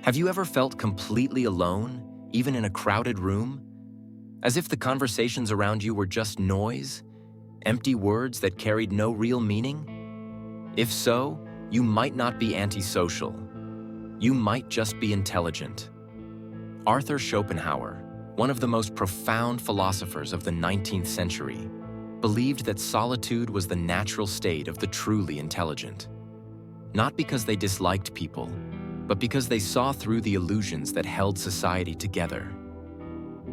Have you ever felt completely alone, even in a crowded room? As if the conversations around you were just noise, empty words that carried no real meaning? If so, you might not be antisocial. You might just be intelligent. Arthur Schopenhauer, one of the most profound philosophers of the 19th century, believed that solitude was the natural state of the truly intelligent. Not because they disliked people, but because they saw through the illusions that held society together.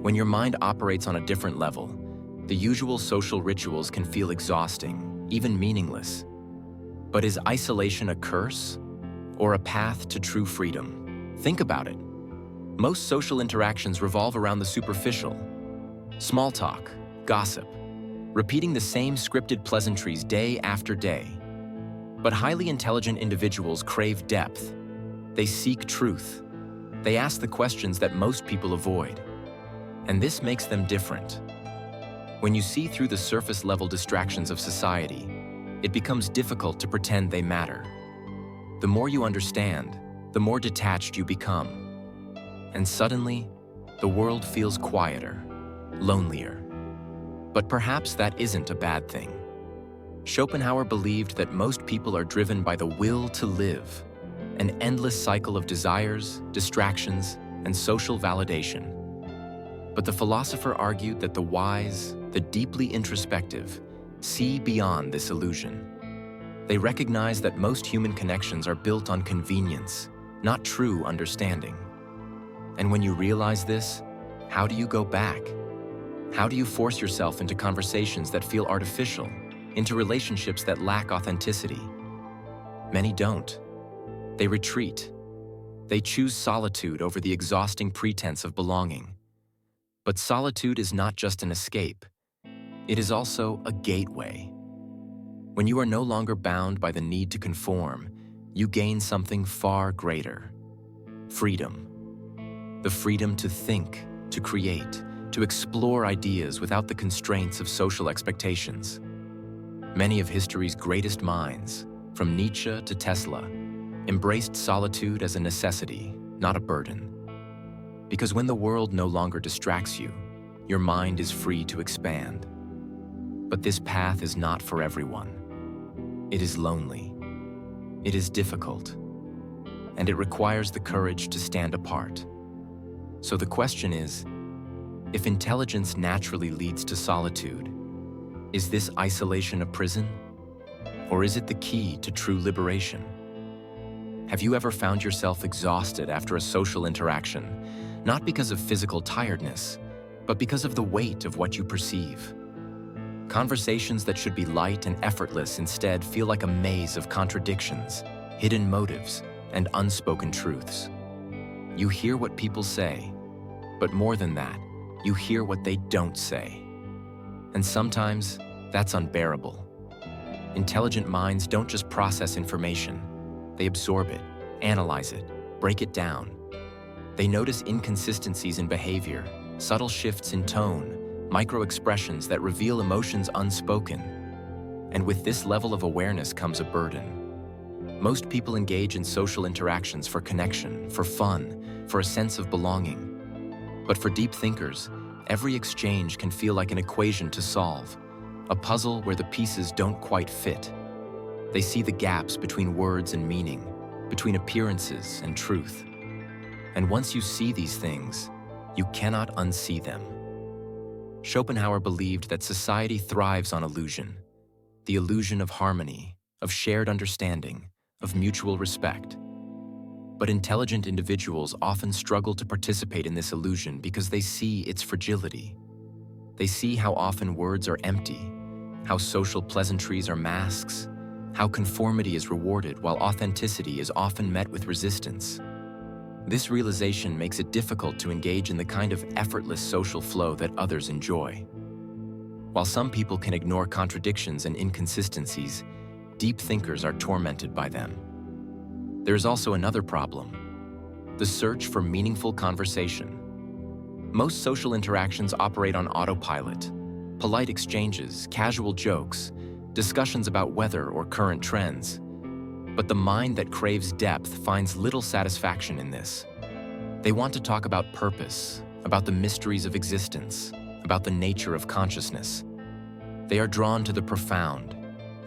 When your mind operates on a different level, the usual social rituals can feel exhausting, even meaningless. But is isolation a curse or a path to true freedom? Think about it. Most social interactions revolve around the superficial. Small talk, gossip, repeating the same scripted pleasantries day after day. But highly intelligent individuals crave depth. They seek truth. They ask the questions that most people avoid. And this makes them different. When you see through the surface-level distractions of society, it becomes difficult to pretend they matter. The more you understand, the more detached you become. And suddenly, the world feels quieter, lonelier. But perhaps that isn't a bad thing. Schopenhauer believed that most people are driven by the will to live, an endless cycle of desires, distractions, and social validation. But the philosopher argued that the wise, the deeply introspective, see beyond this illusion. They recognize that most human connections are built on convenience, not true understanding. And when you realize this, how do you go back? How do you force yourself into conversations that feel artificial, into relationships that lack authenticity? Many don't. They retreat. They choose solitude over the exhausting pretense of belonging. But solitude is not just an escape. It is also a gateway. When you are no longer bound by the need to conform, you gain something far greater: freedom. The freedom to think, to create, to explore ideas without the constraints of social expectations. Many of history's greatest minds, from Nietzsche to Tesla, embraced solitude as a necessity, not a burden. Because when the world no longer distracts you, your mind is free to expand. But this path is not for everyone. It is lonely. It is difficult. And it requires the courage to stand apart. So the question is, if intelligence naturally leads to solitude, is this isolation a prison? Or is it the key to true liberation? Have you ever found yourself exhausted after a social interaction, not because of physical tiredness, but because of the weight of what you perceive? Conversations that should be light and effortless instead feel like a maze of contradictions, hidden motives, and unspoken truths. You hear what people say, but more than that, you hear what they don't say. And sometimes, that's unbearable. Intelligent minds don't just process information. They absorb it, analyze it, break it down. They notice inconsistencies in behavior, subtle shifts in tone, micro-expressions that reveal emotions unspoken. And with this level of awareness comes a burden. Most people engage in social interactions for connection, for fun, for a sense of belonging. But for deep thinkers, every exchange can feel like an equation to solve, a puzzle where the pieces don't quite fit. They see the gaps between words and meaning, between appearances and truth. And once you see these things, you cannot unsee them. Schopenhauer believed that society thrives on illusion, the illusion of harmony, of shared understanding, of mutual respect. But intelligent individuals often struggle to participate in this illusion because they see its fragility. They see how often words are empty, how social pleasantries are masks, how conformity is rewarded while authenticity is often met with resistance. This realization makes it difficult to engage in the kind of effortless social flow that others enjoy. While some people can ignore contradictions and inconsistencies, deep thinkers are tormented by them. There is also another problem: the search for meaningful conversation. Most social interactions operate on autopilot. Polite exchanges, casual jokes, discussions about weather or current trends. But the mind that craves depth finds little satisfaction in this. They want to talk about purpose, about the mysteries of existence, about the nature of consciousness. They are drawn to the profound,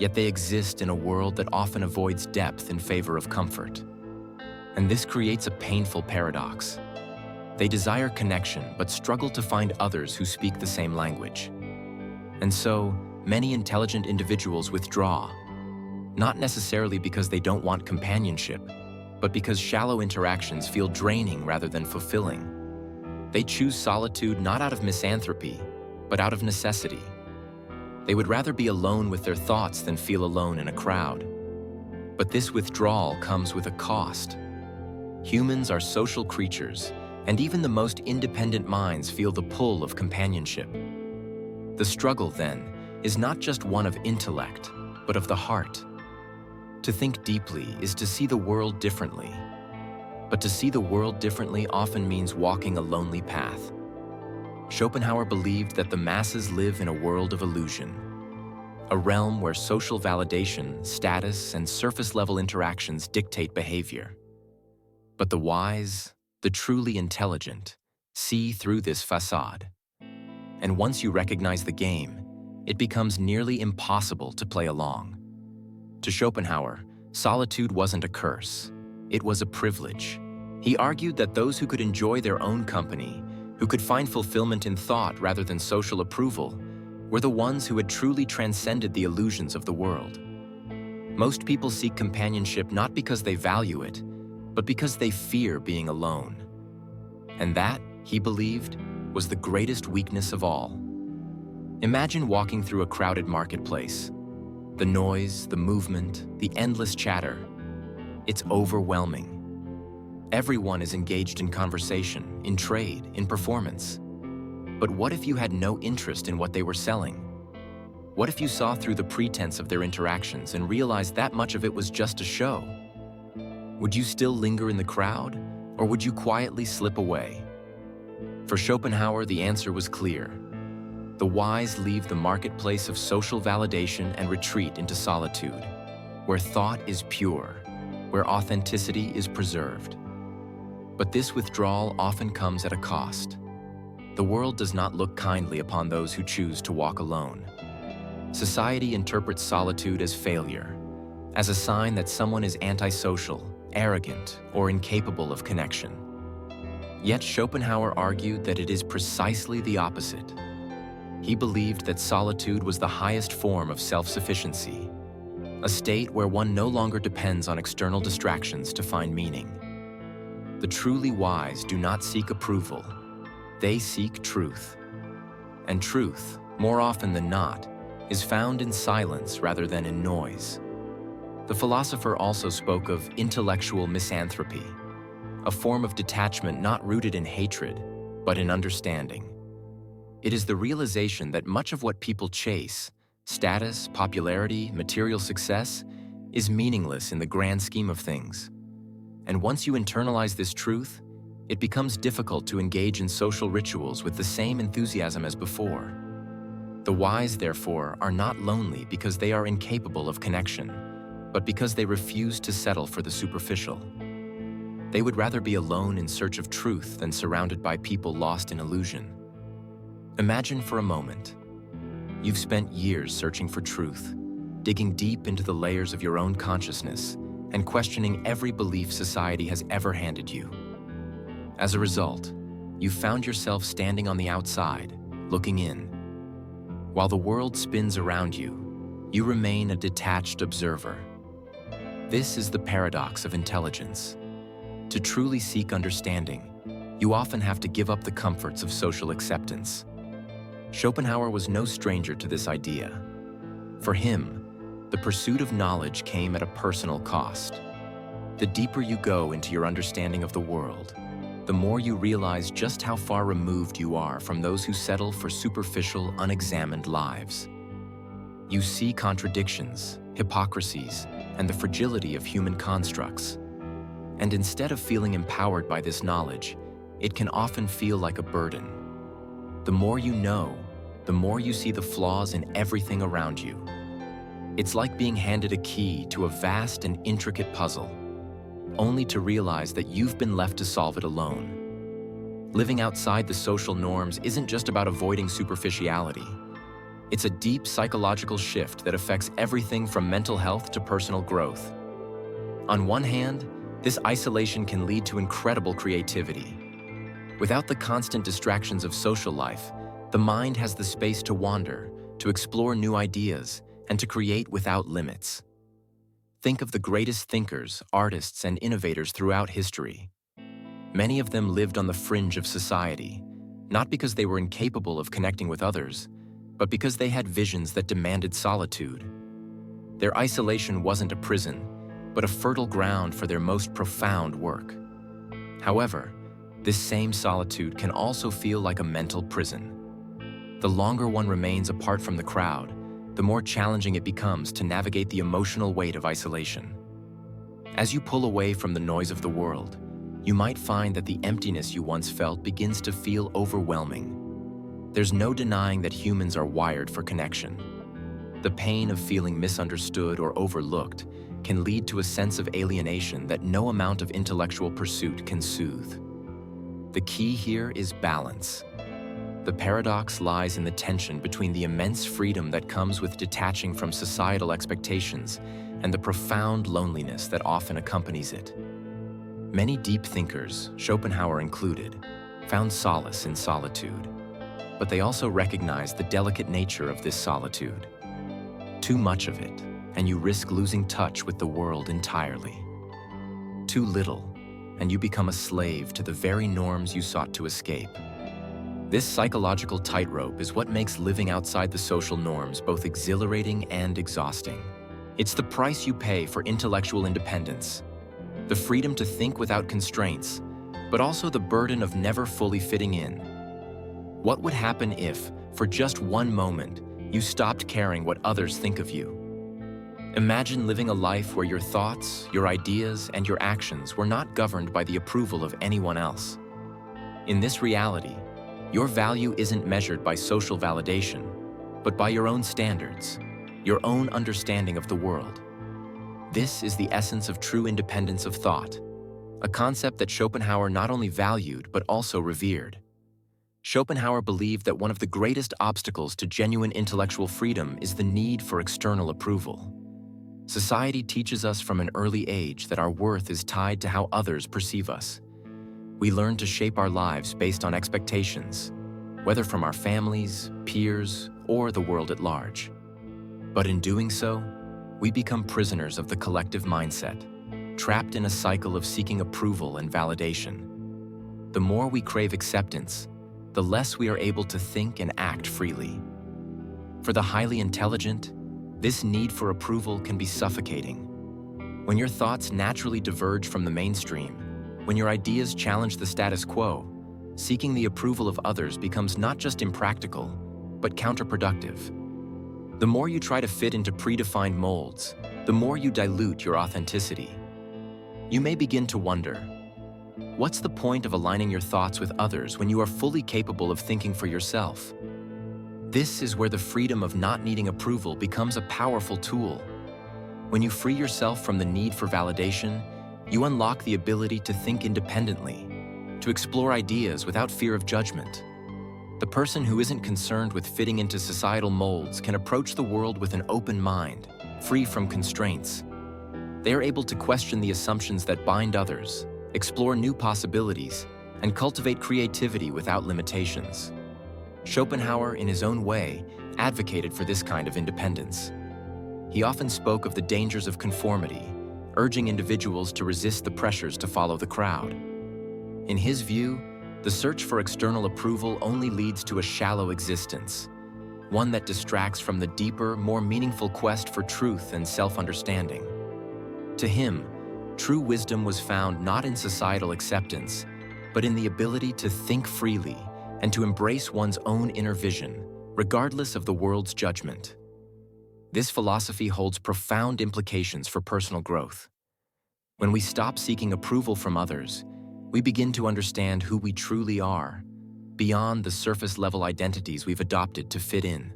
yet they exist in a world that often avoids depth in favor of comfort. And this creates a painful paradox. They desire connection but struggle to find others who speak the same language. And so, many intelligent individuals withdraw, not necessarily because they don't want companionship, but because shallow interactions feel draining rather than fulfilling. They choose solitude not out of misanthropy, but out of necessity. They would rather be alone with their thoughts than feel alone in a crowd. But this withdrawal comes with a cost. Humans are social creatures, and even the most independent minds feel the pull of companionship. The struggle, then, is not just one of intellect, but of the heart. To think deeply is to see the world differently. But to see the world differently often means walking a lonely path. Schopenhauer believed that the masses live in a world of illusion, a realm where social validation, status, and surface-level interactions dictate behavior. But the wise, the truly intelligent, see through this facade. And once you recognize the game, it becomes nearly impossible to play along. To Schopenhauer, solitude wasn't a curse, it was a privilege. He argued that those who could enjoy their own company, who could find fulfillment in thought rather than social approval, were the ones who had truly transcended the illusions of the world. Most people seek companionship not because they value it, but because they fear being alone. And that, he believed, was the greatest weakness of all. Imagine walking through a crowded marketplace. The noise, the movement, the endless chatter. It's overwhelming. Everyone is engaged in conversation, in trade, in performance. But what if you had no interest in what they were selling? What if you saw through the pretense of their interactions and realized that much of it was just a show? Would you still linger in the crowd, or would you quietly slip away? For Schopenhauer, the answer was clear. The wise leave the marketplace of social validation and retreat into solitude, where thought is pure, where authenticity is preserved. But this withdrawal often comes at a cost. The world does not look kindly upon those who choose to walk alone. Society interprets solitude as failure, as a sign that someone is antisocial, arrogant, or incapable of connection. Yet Schopenhauer argued that it is precisely the opposite. He believed that solitude was the highest form of self-sufficiency, a state where one no longer depends on external distractions to find meaning. The truly wise do not seek approval, they seek truth. And truth, more often than not, is found in silence rather than in noise. The philosopher also spoke of intellectual misanthropy, a form of detachment not rooted in hatred, but in understanding. It is the realization that much of what people chase, status, popularity, material success, is meaningless in the grand scheme of things. And once you internalize this truth, it becomes difficult to engage in social rituals with the same enthusiasm as before. The wise, therefore, are not lonely because they are incapable of connection, but because they refuse to settle for the superficial. They would rather be alone in search of truth than surrounded by people lost in illusion. Imagine for a moment. You've spent years searching for truth, digging deep into the layers of your own consciousness and questioning every belief society has ever handed you. As a result, you've found yourself standing on the outside, looking in. While the world spins around you, you remain a detached observer. This is the paradox of intelligence. To truly seek understanding, you often have to give up the comforts of social acceptance. Schopenhauer was no stranger to this idea. For him, the pursuit of knowledge came at a personal cost. The deeper you go into your understanding of the world, the more you realize just how far removed you are from those who settle for superficial, unexamined lives. You see contradictions, hypocrisies, and the fragility of human constructs. And instead of feeling empowered by this knowledge, it can often feel like a burden. The more you know, the more you see the flaws in everything around you. It's like being handed a key to a vast and intricate puzzle, only to realize that you've been left to solve it alone. Living outside the social norms isn't just about avoiding superficiality. It's a deep psychological shift that affects everything from mental health to personal growth. On one hand, this isolation can lead to incredible creativity. Without the constant distractions of social life, the mind has the space to wander, to explore new ideas, and to create without limits. Think of the greatest thinkers, artists, and innovators throughout history. Many of them lived on the fringe of society, not because they were incapable of connecting with others, but because they had visions that demanded solitude. Their isolation wasn't a prison, but a fertile ground for their most profound work. However, this same solitude can also feel like a mental prison. The longer one remains apart from the crowd, the more challenging it becomes to navigate the emotional weight of isolation. As you pull away from the noise of the world, you might find that the emptiness you once felt begins to feel overwhelming. There's no denying that humans are wired for connection. The pain of feeling misunderstood or overlooked can lead to a sense of alienation that no amount of intellectual pursuit can soothe. The key here is balance. The paradox lies in the tension between the immense freedom that comes with detaching from societal expectations and the profound loneliness that often accompanies it. Many deep thinkers, Schopenhauer included, found solace in solitude, but they also recognized the delicate nature of this solitude. Too much of it, and you risk losing touch with the world entirely. Too little, and you become a slave to the very norms you sought to escape. This psychological tightrope is what makes living outside the social norms both exhilarating and exhausting. It's the price you pay for intellectual independence, the freedom to think without constraints, but also the burden of never fully fitting in. What would happen if, for just one moment, you stopped caring what others think of you? Imagine living a life where your thoughts, your ideas, and your actions were not governed by the approval of anyone else. In this reality, your value isn't measured by social validation, but by your own standards, your own understanding of the world. This is the essence of true independence of thought, a concept that Schopenhauer not only valued but also revered. Schopenhauer believed that one of the greatest obstacles to genuine intellectual freedom is the need for external approval. Society teaches us from an early age that our worth is tied to how others perceive us. We learn to shape our lives based on expectations, whether from our families, peers, or the world at large. But in doing so, we become prisoners of the collective mindset, trapped in a cycle of seeking approval and validation. The more we crave acceptance, the less we are able to think and act freely. For the highly intelligent, this need for approval can be suffocating. When your thoughts naturally diverge from the mainstream, when your ideas challenge the status quo, seeking the approval of others becomes not just impractical, but counterproductive. The more you try to fit into predefined molds, the more you dilute your authenticity. You may begin to wonder, what's the point of aligning your thoughts with others when you are fully capable of thinking for yourself? This is where the freedom of not needing approval becomes a powerful tool. When you free yourself from the need for validation, you unlock the ability to think independently, to explore ideas without fear of judgment. The person who isn't concerned with fitting into societal molds can approach the world with an open mind, free from constraints. They are able to question the assumptions that bind others, explore new possibilities, and cultivate creativity without limitations. Schopenhauer, in his own way, advocated for this kind of independence. He often spoke of the dangers of conformity, urging individuals to resist the pressures to follow the crowd. In his view, the search for external approval only leads to a shallow existence, one that distracts from the deeper, more meaningful quest for truth and self-understanding. To him, true wisdom was found not in societal acceptance, but in the ability to think freely and to embrace one's own inner vision, regardless of the world's judgment. This philosophy holds profound implications for personal growth. When we stop seeking approval from others, we begin to understand who we truly are, beyond the surface-level identities we've adopted to fit in.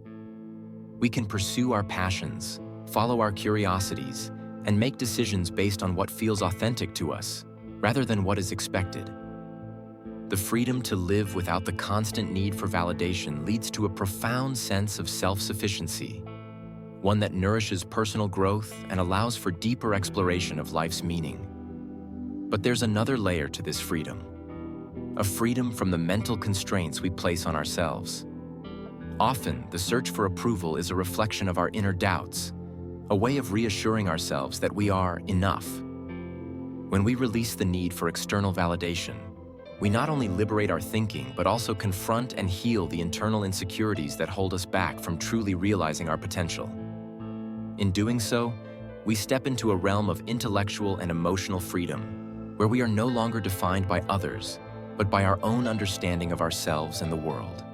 We can pursue our passions, follow our curiosities, and make decisions based on what feels authentic to us, rather than what is expected. The freedom to live without the constant need for validation leads to a profound sense of self-sufficiency, one that nourishes personal growth and allows for deeper exploration of life's meaning. But there's another layer to this freedom, a freedom from the mental constraints we place on ourselves. Often, the search for approval is a reflection of our inner doubts, a way of reassuring ourselves that we are enough. When we release the need for external validation, we not only liberate our thinking, but also confront and heal the internal insecurities that hold us back from truly realizing our potential. In doing so, we step into a realm of intellectual and emotional freedom, where we are no longer defined by others, but by our own understanding of ourselves and the world.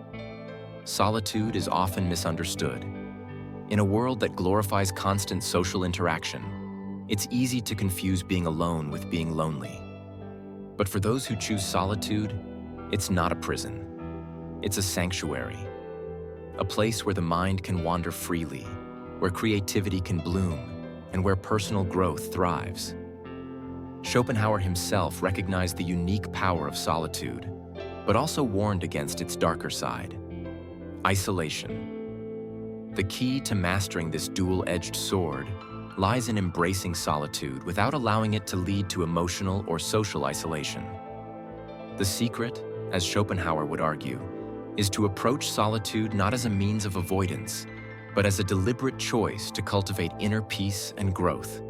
Solitude is often misunderstood. In a world that glorifies constant social interaction, it's easy to confuse being alone with being lonely. But for those who choose solitude, it's not a prison. It's a sanctuary, a place where the mind can wander freely, where creativity can bloom, and where personal growth thrives. Schopenhauer himself recognized the unique power of solitude, but also warned against its darker side: isolation. The key to mastering this dual-edged sword lies in embracing solitude without allowing it to lead to emotional or social isolation. The secret, as Schopenhauer would argue, is to approach solitude not as a means of avoidance, but as a deliberate choice to cultivate inner peace and growth.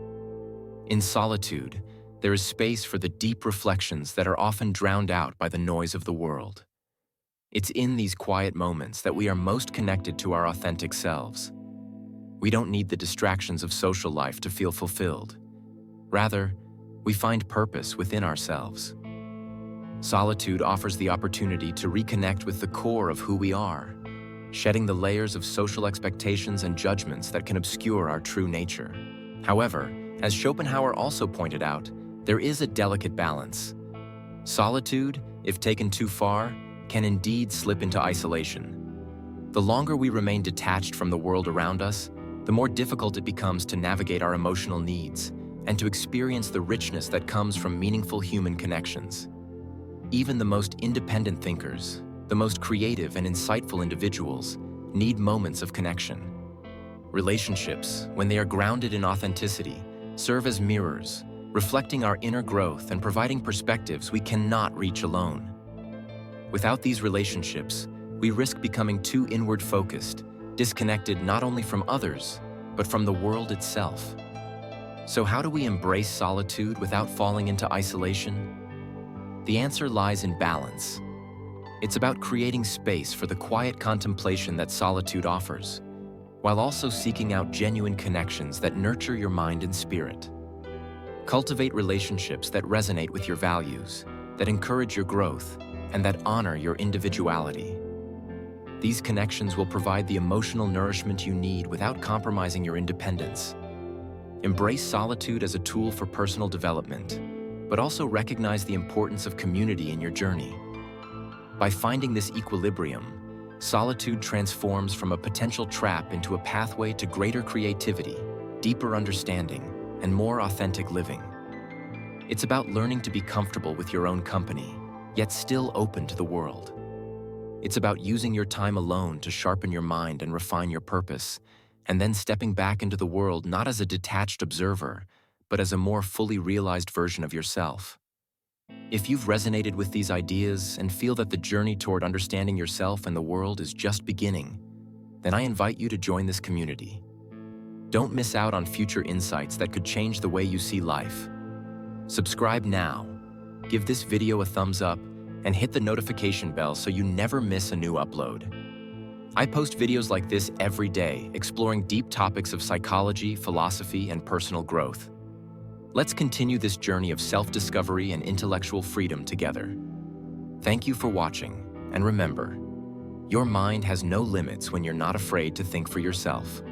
In solitude, there is space for the deep reflections that are often drowned out by the noise of the world. It's in these quiet moments that we are most connected to our authentic selves. We don't need the distractions of social life to feel fulfilled. Rather, we find purpose within ourselves. Solitude offers the opportunity to reconnect with the core of who we are, shedding the layers of social expectations and judgments that can obscure our true nature. However, as Schopenhauer also pointed out, there is a delicate balance. Solitude, if taken too far, can indeed slip into isolation. The longer we remain detached from the world around us, the more difficult it becomes to navigate our emotional needs and to experience the richness that comes from meaningful human connections. Even the most independent thinkers, the most creative and insightful individuals, need moments of connection. Relationships, when they are grounded in authenticity, serve as mirrors, reflecting our inner growth and providing perspectives we cannot reach alone. Without these relationships, we risk becoming too inward-focused, disconnected not only from others, but from the world itself. So how do we embrace solitude without falling into isolation? The answer lies in balance. It's about creating space for the quiet contemplation that solitude offers, while also seeking out genuine connections that nurture your mind and spirit. Cultivate relationships that resonate with your values, that encourage your growth, and that honor your individuality. These connections will provide the emotional nourishment you need without compromising your independence. Embrace solitude as a tool for personal development, but also recognize the importance of community in your journey. By finding this equilibrium, solitude transforms from a potential trap into a pathway to greater creativity, deeper understanding, and more authentic living. It's about learning to be comfortable with your own company, yet still open to the world. It's about using your time alone to sharpen your mind and refine your purpose, and then stepping back into the world not as a detached observer, but as a more fully realized version of yourself. If you've resonated with these ideas and feel that the journey toward understanding yourself and the world is just beginning, then I invite you to join this community. Don't miss out on future insights that could change the way you see life. Subscribe now, give this video a thumbs up, and hit the notification bell so you never miss a new upload. I post videos like this every day, exploring deep topics of psychology, philosophy, and personal growth. Let's continue this journey of self-discovery and intellectual freedom together. Thank you for watching, and remember, your mind has no limits when you're not afraid to think for yourself.